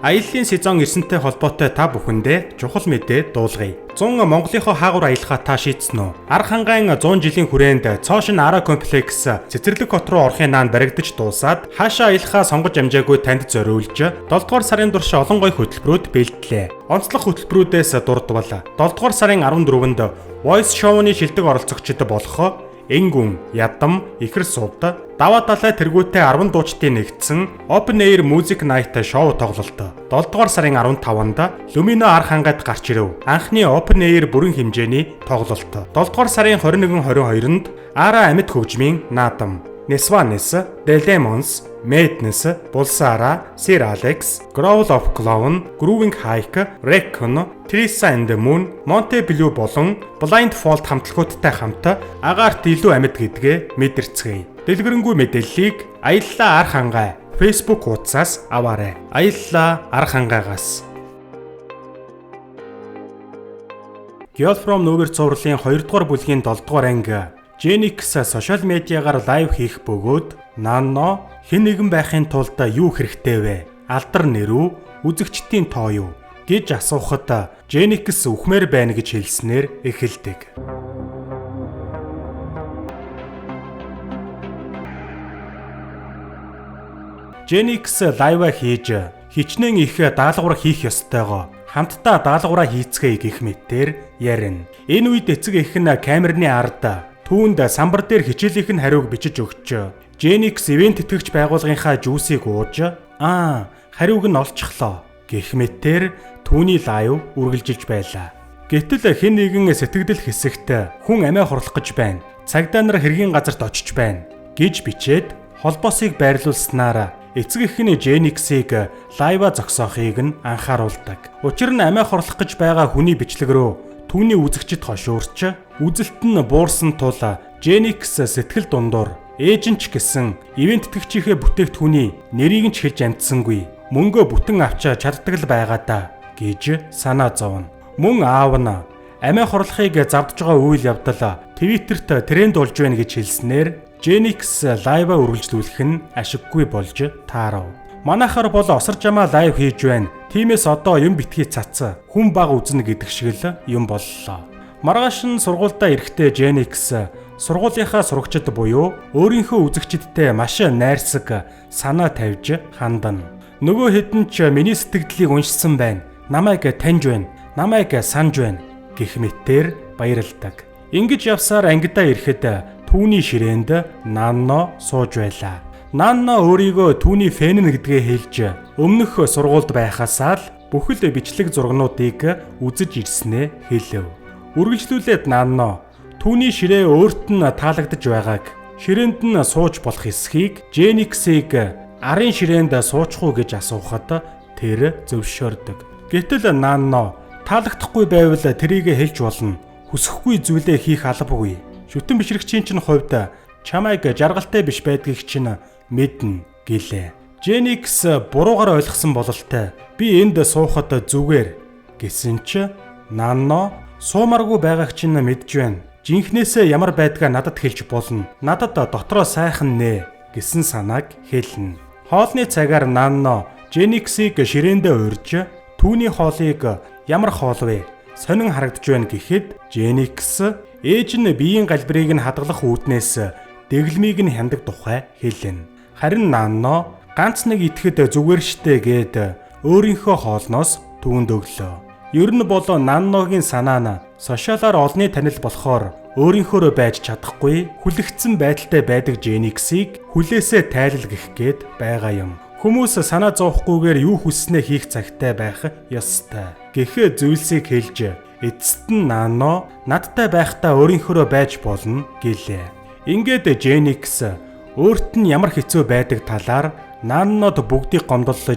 Аяллаа сезон ирсэнтэй холбоотой та бүхэндээ чухал мэдээ дуулгая. 100 Монголынхоо хаагур аялахаа та шийдсэн үү? Арга хангаан 100 жилийн хүрээнд Цоошин Ара комплекс Цэцэрлэг хот руу орохын наанд баригдаж дуусаад хаашаа аялахаа сонгож амжаагүй танд зориулж 7 дугаар сарын турш олон гоё хөтөлбөрүүд бэлтлээ. Онцлог хөтөлбөрүүдээс дурдвал 7 дугаар сарын 14-нд Voice Show-ны шилдэг оролцогчид болох Энгүн, Ядам, Ихэр сувд, даваа талаа тэргүүтээ 10 дуучдын нэгдсэн Open Air Music Night шоу тоглолт 7 дугаар сарын 15-нд Lumino арга хангад гарч ирэв. Анхны Open Air бүрэн хэмжээний тоглолт 7 дугаар сарын 21-22-нд Ара амьд хөгжмийн наадам Nesvanes, The Lemons, Madness, Bulsara, Sir Alex, Growl of Clown, Grooving Hike, Recon, Teresa and the Moon, Monte Blue болон Blindfold хамтлагуудтай хамт агаарт илүү амьд гэдгээ мэдэрцгээе. Дэлгэрэнгүй мэдээллийг Аяллаа арга хангай Facebook хуудасаас аваарай. Аяллаа арга хангайгаас. Girl from Nowhere цувралын 2 дугаар бүлгийн 7 дугаар анги Genix сошиал медиагаар лайв хийх бөгөөд Nano хэн нэгэн байхын тулд юу хэрэгтэй вэ? Алдар нэр үү? Үзэгчдийн тоо юу? гэж асуухад Genix үхмээр байна гэж хэлснээр эхэлдэг. Genix лайв хийж хичнээн их даалгавар хийх ёстойгоо хамтдаа даалгавраа хийцгээе гэх мэтээр ярина. Энэ үед эцэг эх нь камерны ард түүнд самбар дээр хичээлийнх нь хариуг бичиж өгч Genix ивент тэтгэгч байгууллагынхаа жүүсийг ууж хариуг нь олчихлоо гэх мэтээр түүний лайв үргэлжилж байлаа. Гэтэл хэн нэгэн сэтгэгдэл хэсэгт хүн амиа хурлах гэж байна. Цагдаа нар хэргийн газарт очиж байна гэж бичээд холбоосыг байрлуулснаар эцэг эхний Genix-ийг лайва зогсоохыг нь анхааруулдаг. Учир нь амиа хурлах гэж байгаа хүний бичлэг рүү түүний үзэгчид хошуурч үзэлт нь буурсан тул Genix сэтгэл дундуур эйженч гэсэн ивент тэтгэгчийнхээ бүтээгдэхүүний нэрийг нь ч хэлж амтсангүй. Мөнгөө бүтэн авч чаддаг л байгаа даа гэж санаа зовно. Мөн аав нь амиа хурлахыг завдж байгаа үйл явдал Twitter-т тренд болж байна гэж хэлснээр Genix лайва үргэлжлүүлэх нь ашиггүй болж таарав. Манайхаар бол осор жамаа лайв хийж байна. Тиймээс одоо юм битгий цац хүн баг үзнэ гэдэг шиг л юм боллоо. Маргааш нь сургуультай эрэхтэй Genix сургуулийнхаа сурагчид буюу өөрийнхөө үзэгчидтэй маш найрсаг санаа тавьж хандана. Нөгөө хэдэн ч миний сэтгэлдлийг уншсан байна. Намайг таньж байна. Намайг санаж байна гэх мэтээр баярлдаг. Ингэж явсаар ангидаа ирэхэд түүний ширээнд Nano сууж байлаа. Nano өөрийгөө түүний фэн нь гэдгээ хэлж өмнөх сургуульд байхасаа л бүхэл бичлэг зургнуудыг үзэж ирснээ хэлв. Үргэлжлүүлээд Nano түүний ширээ өөрт нь таалагдж байгааг, ширээнд нь сууж болох эсхийг Genix-ийг арын ширээнд суучих уу гэж асуухад тэр зөвшөөрдөг. Гэтэл Nano таалагдахгүй байвал тэрийг хэлж болно. Хүсэхгүй зүйлээ хийх албагүй. Шүтэн бишрэгчийн чинь хувьд чамайг жаргалтай биш байдгийг чинь мэднэ гэлээ. Genix буруугаар ойлгосон бололтой. Би энд суухад зүгээр гэсэн чи Nano суумаргүй байгааг чинь мэдж байна. Жинхнээсээ ямар байдгаа надад хэлж болно. Надад дотроо сайхан нэ гэсэн санааг хэлнэ. Хоолны цагаар Nano Genix-ийг ширээндээ урьж түүний хоолыг ямар хоол вэ? Сонин харагдж байна гэхэд Genix ээж нь биеийн галбирыг нь хадгалах үүднээс дэглэмийг нь хяндаг тухай хэлнэ. Харин Nano ганц нэг итгэхэд зүгээр штэ гэд өөрийнхөө хоолноос түүнд өглөө. Ер нь бол Nano-гийн санаа нь сошиалаар олонний танил болохоор өөрийнхөөрөө байж чадахгүй хүлэгдсэн байдалтай байдаг Genix-ийг хүлээсээ тайлал гэх гээд байгаа юм. Хүмүүс санаа зовхгүйгээр юу хүснээ хийх цагтай байх ёстой. Гэхээ зүйлсийг хэлж эцэст нь Nano надтай байхдаа өөрийнхөөрөө байж болно гэлээ. Ингээд Genix өөрт нь ямар хэцүү байдаг талаар Nano-д бүгдийг гомдолж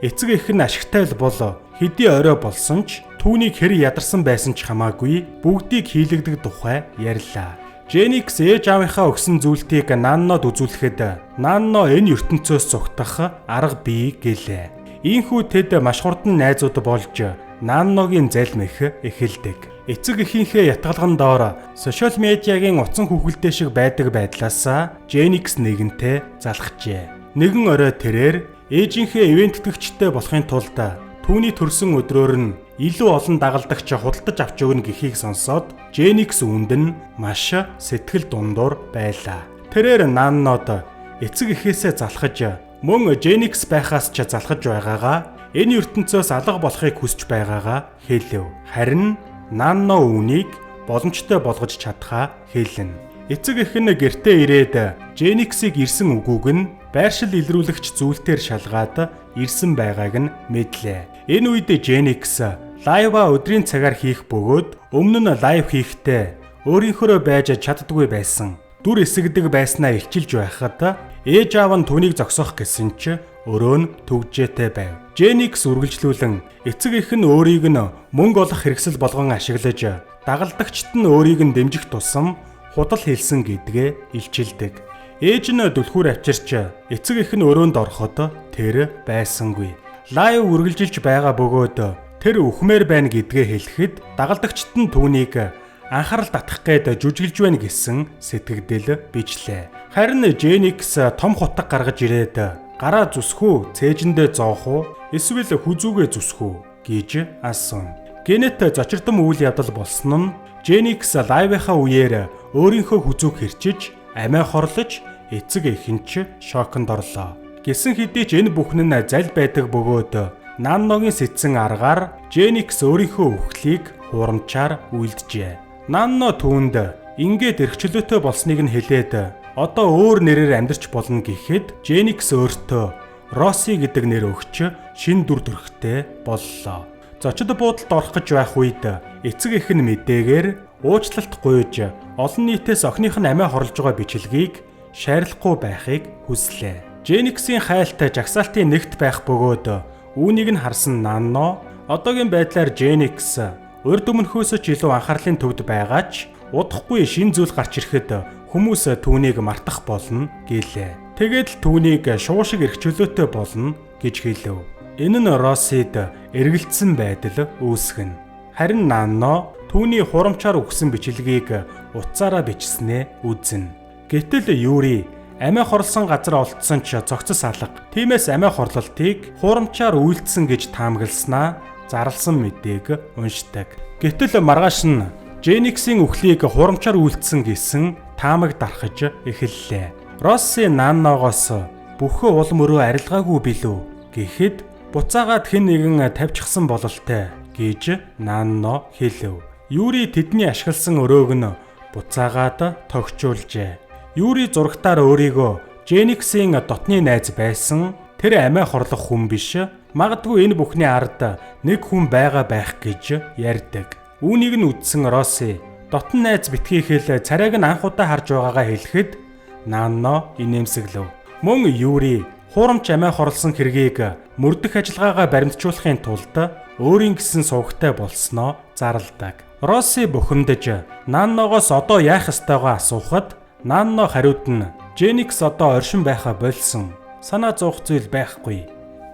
эцэг эх нь ашигтай л бол хэдий орой болсон ч түүнийг хэр ядарсан байсан ч хамаагүй бүгдийг хийлэгдэг тухай ярьлаа. Genix ээж аавынхаа өгсөн зүйлтийг Nano-д үзүүлэхэд Nano энэ ертөнцөөс цугтах арга бий гэлээ. Ийхүү тэд маш хурдан найзууд болж Nano-гийн залмих эхэлдэг. Эцэг эхийнхээ ятгалган доор сошиал медиагийн утсан хүүхэлдэй шиг байдаг байдлаас Genix нэгэнтээ залхажээ. Нэгэн орой тэрээр ээжийнхээ ивент тэтгэгчтэй болохын тулд түүний төрсөн өдрөөр нь илүү олон дагалдагч худалдаж авч өгнө гэхийг сонсоод Женикс үүнд нь маш сэтгэл дундуур байлаа. Тэрээр Наннод эцэг эхээсээ залхаж мөн Женикс байхаас ч залхаж байгаагаа энэ ертөнцөөс алга болохыг хүсэж байгаагаа хэлэв. Харин Нанно үүнийг боломжтой болгож чадхаа хэлнэ. Эцэг эх нь гэртээ ирээд Жениксийг ирсэн үгүүг нь байршил илрүүлэгч зүйлтээр шалгаад ирсэн байгааг нь мэдлээ. Энэ үед Женикс лайва өдрийн цагаар хийх бөгөөд өмнө нь лайв хийхдээ өөрийнхөө байж чаддгүй байсан. Дүр эсэгдэг байснаа илчилж байхад ээж аав нь түүнийг зогсоох гэсэн ч өрөө нь төгжээтэй байв. Женикс үргэлжлүүлэн эцэг эх нь өөрийг нь мөнгө олох хэрэгсэл болгон ашиглаж дагалдагчид нь өөрийг нь дэмжих тусам худал хэлсэн гэдгээ илчилдэг. Ээж нь дүлхүүр авчирч эцэг эх нь өрөөнд ороход тэр байсангүй. Лайв үргэлжилж байгаа бөгөөд тэр үхмээр байна гэдгээ хэлэхэд дагалдагчид нь түүнийг анхаарал татах гээд жүжиглж байна гэсэн сэтгэгдэл бичлээ. Харин Женикс том хутаг гаргаж ирээд гараа зүсэх үү, цээжиндээ зоох уу, эсвэл хүзүүгээ зүсэх үү гэж асуув. Гэнэт зочирдом үйл явдал болсон нь Женикс лайвынхаа үеэр өөрийнхөө хүзүүг хэрчиж амиа хорлож эцэг эхэнч шоконд орлоо. Гэсэн хэдий ч энэ бүхэн нь зал байдаг бөгөөд Нанногийн сэтсэн аргаар Женикс өөрийнхөө үхлийг хурамчаар үйлджээ. Нанно түүнд ингээд эрхчлөөтэй болсныг нь хэлээд одоо өөр нэрээр амьдарч болно гэхэд Женикс өөртөө Росси гэдэг нэр өгч шин дүр төрхтэй боллоо. Зочид буудалд орох гэж байх үед эцэг эх нь мэдээгээр уучлалт гуйж олон нийтээс охиных нь амиа хорлож байгаа бичлэгийг шаарилахгүй байхыг хүслээ. Жениксийн хайлт жагсаалтын нэгт байх бөгөөд үүнийг нь харсан Нанно одоогийн байдлаар Женикс урд өмнөхөөс ч илүү анхаарлын төвд байгаа ч удахгүй шин зүйл гарч ирэхэд хүмүүс түүнийг мартах болно гэлээ. Тэгээд л түүнийг шуу шиг эрхчлөөтэй болно гэж хэлв. Энэ нь Россид эргэлцсэн байдал үүсгэнэ. Харин Нанно түүний хурамчаар өгсөн бичлэгийг утсаараа бичснээ үзнэ. Гэтэл Юри амиа хорлсон газар олдсон ч цогцос алга. Тиймээс амиа хорлолтыг хурамчаар үйлдсэн гэж таамагласнаа зарласан мэдээг уншдаг. Гэтэл маргааш нь Жениксийн үхлийг хурамчаар үйлдсэн гэсэн таамаг дарахж эхэллээ. Росси Нанногоос бүхөө улам өрөө арилгаагүй билүү гэхэд буцаагаад хэн нэгэн тавьчихсан бололтой гэж Нанно хэлв. Юри тэдний ашигласан өрөөг нь буцаагаад тогтжуулжээ. Юри зурагтаар өөрийгөө Жениксийн дотны найз байсан тэр амиа хорлох хүн биш. Магадгүй энэ бүхний ард нэг хүн байгаа байх гэж ярьдаг. Үүнийг нь үздсэн Росси дотн найз битгий хэл царайг нь анхудаа харж байгаагаа хэлэхэд Нанно инээмсэглэв. Мөн Юри хуурамч амиа хорлсон хэргийг мөрдөх ажиллагаагаа баримтжуулахын тулд өөрийн гэсэн сувагтай болсноо зарладаг. Росси бухимдаж Нанногоос одоо яах ёстойгоо асуухад Нанно хариуд нь Женикс одоо оршин байха болсон. Санаа зовх зүйл байхгүй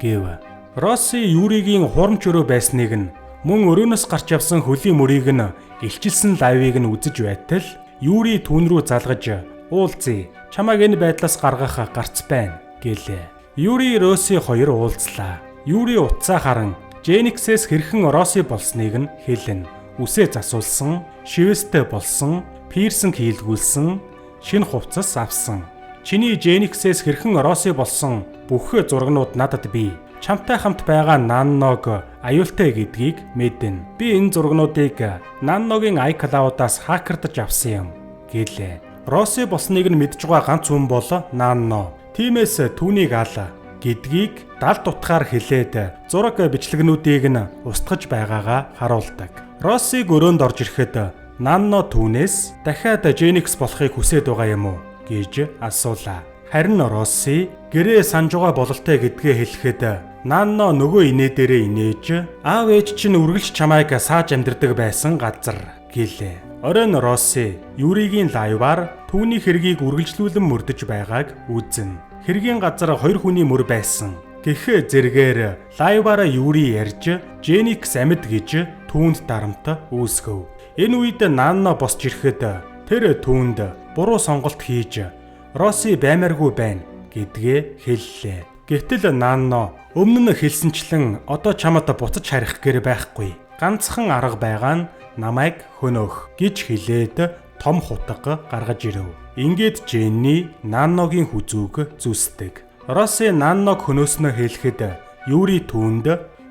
гэв. Росси Юригийн хурамч өрөө байсныг нь мөн өрөөнөөс гарч явсан хөлийн мөрийг нь илчилсэн лайвыг нь үзэж байтал Юри түүн рүү залгаж уулзъя. Чамайг энэ байдлаас гаргах гарц байна гэлээ. Юри Росси хоёр уулзлаа. Юри утсаа харан Жениксээс хэрхэн Росси болсныг нь хэлнэ. Үсээ засуулсан, шивэстэй болсон, пирсинг хийлгүүлсэн, шинэ хувцас авсан. Чиний Жениксээс хэрхэн Росси болсон бүх зурагнууд надад бий. Чамтай хамт байгаа Нанног аюултай гэдгийг мэднэ. Би энэ зурагнуудыг Нанногийн iCloud-аас хакердж авсан юм гэлээ. Росси болсныг нь мэдж байгаа ганц хүн бол Нанно. Тиймээс түүнийг ал гэдгийг далд утгаар хэлээд зураг бичлэгнүүдийг нь устгаж байгаагаа харуулдаг. Россиг өрөөнд орж ирэхэд Нанно түүнээс дахиад Женикс болохыг хүсэж байгаа юм уу гэж асуулаа. Харин Росси гэрээ санаж байгаа бололтой гэдгээ хэлэхэд Нанно нөгөө инээ дээрээ инээж аав ээж чинь үргэлж чамайг сааж амьдардаг байсан газар гэлээ. Оройн Росси Юригийн лайваар түүний хэргийг үргэлжлүүлэн мөрдөж байгааг үзнэ. Хэргийн газар хоёр хүний мөр байсан. Гэхдээ зэргээр лайваараа Юри ярьж Женикс амьд гэж түүнд дарамт үүсгэв. Энэ үед Нанно босч ирэхэд тэр түүнд буруу сонголт хийж Росси баймааргүй байна гэдгээ хэллээ. Гэтэл Нанно өмнө нь хэлсэнчлэн одоо чамд буцаж харих гэр байхгүй. Ганцхан арга байгаа нь намайг хөнөөх гэж хэлээд том хутга гаргаж ирэв. Ингээд Женни Нанногийн хүзүүг зүсдэг. Росси Нанног хөнөөснөө хэлэхэд Юри түүнд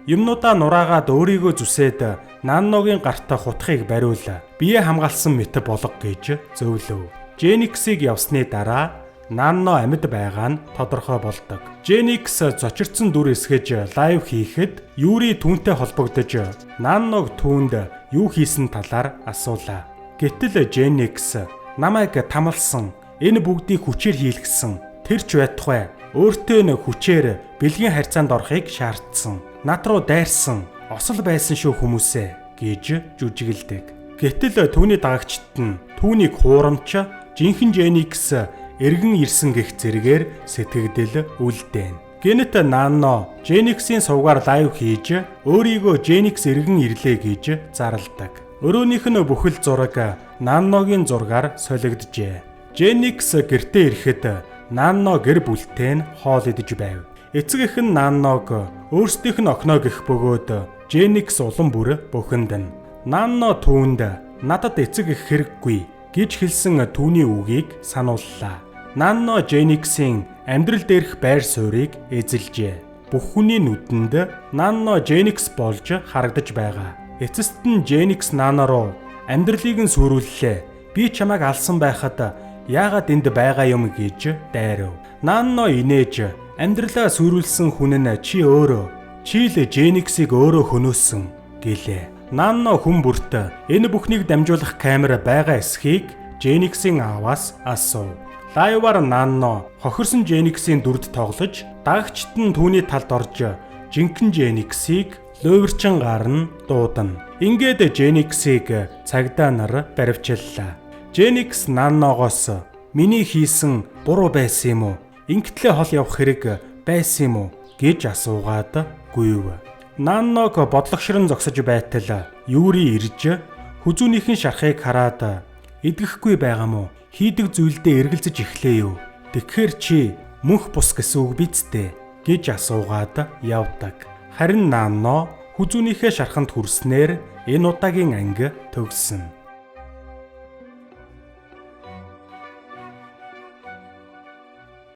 юмнуудаа нураагаад өөрийгөө зүсээд Нанногийн гарт хутгыг бариул. Бие хамгаалсан мэт болго гэж зөвлөв. Жениксийг явсны дараа Нанно амьд байгаа нь тодорхой болдог. Женикс зочирдсон дүр эсгэж лайв хийхэд Юри түүнтэй холбогдож Нанног түүнд юу хийсэн талаар асуулаа. Гэтэл Женикс намайг тамалсан, энэ бүгдийг хүчээр хийлгэсэн. Тэр ч байтугай өөртөө нь хүчээр бэлгийн харьцаанд орохыг шаардсан. Над руу дайрсан, осол байсан шүү хүмүүсээ гэж жүжиглдэг. Гэтэл түүний дагагчид нь түүнийг хуурамч жинхэнэ Женикс эргэн ирсэн гэх зэрэгээр сэтгэгдэл үлдээн. Гэнэт Нанно Жениксийн сувгаар лайв хийж өөрийгөө Женикс эргэн ирлээ гэж зарладаг. Өрөөнийх нь бүхэл зураг Нанногийн зургаар солигджээ. Женикс гэртээ ирэхэд Нанно гэр бүлтэй нь хоол идэж байв. Эцэг эх нь Нанног өөрсдийнх нь окно гэх бөгөөд Женикс улам бүр бухимдана. Нанно түүнд надад эцэг эх хэрэггүй гэж хэлсэн түүний үгийг санууллаа. Нанно Жениксийн амьдрал дээрх байр суурийг эзэлжээ. Бүх хүний нүдэнд Нанно Женикс болж харагдаж байгаа. Эцэст нь Женикс Нанно руу амьдралыг нь сүрүүллээ. Би чамайг алсан байхад яагаад энд байгаа юм гэж дайрав. Нанно инээж амьдралаа сүрүүлсэн хүн нь чи өөрөө. Чи л Жениксийг өөрөө хөнөөсөн гэлээ. Нанно хүн бүрт энэ бүхнийг дамжуулах камер байгаа эсхийг Жениксийн ааваас асуув. Лайваар Нанно хохирсон Жениксийн дүрд тоглож, дагагчид нь түүний талд орж жинхэнэ Жениксийг луйварчин гарна дуудана. Ингээд Жениксийг цагдаа нар баривчлалаа. Женикс Нанногоос миний хийсэн буруу байсан юм уу? Ингэтлээ хол явах хэрэг байсан юм уу гэж асуугаад гүйв. Нанног бодлогошрон зогсож байтал Юри ирж хүзүүнийхэн шархыг хараад идэхгүй байгаа мó? Хийдэг зүйлдээ эргэлзэж эхлэе юу? Тэгэхээр чи мөнх бус гэсэн үг бидтэй гэж асуугаад явдаг. Харин Нанно хүзүүнийхээ шарханд хүрснээр энэ удаагийн анги төгссөн.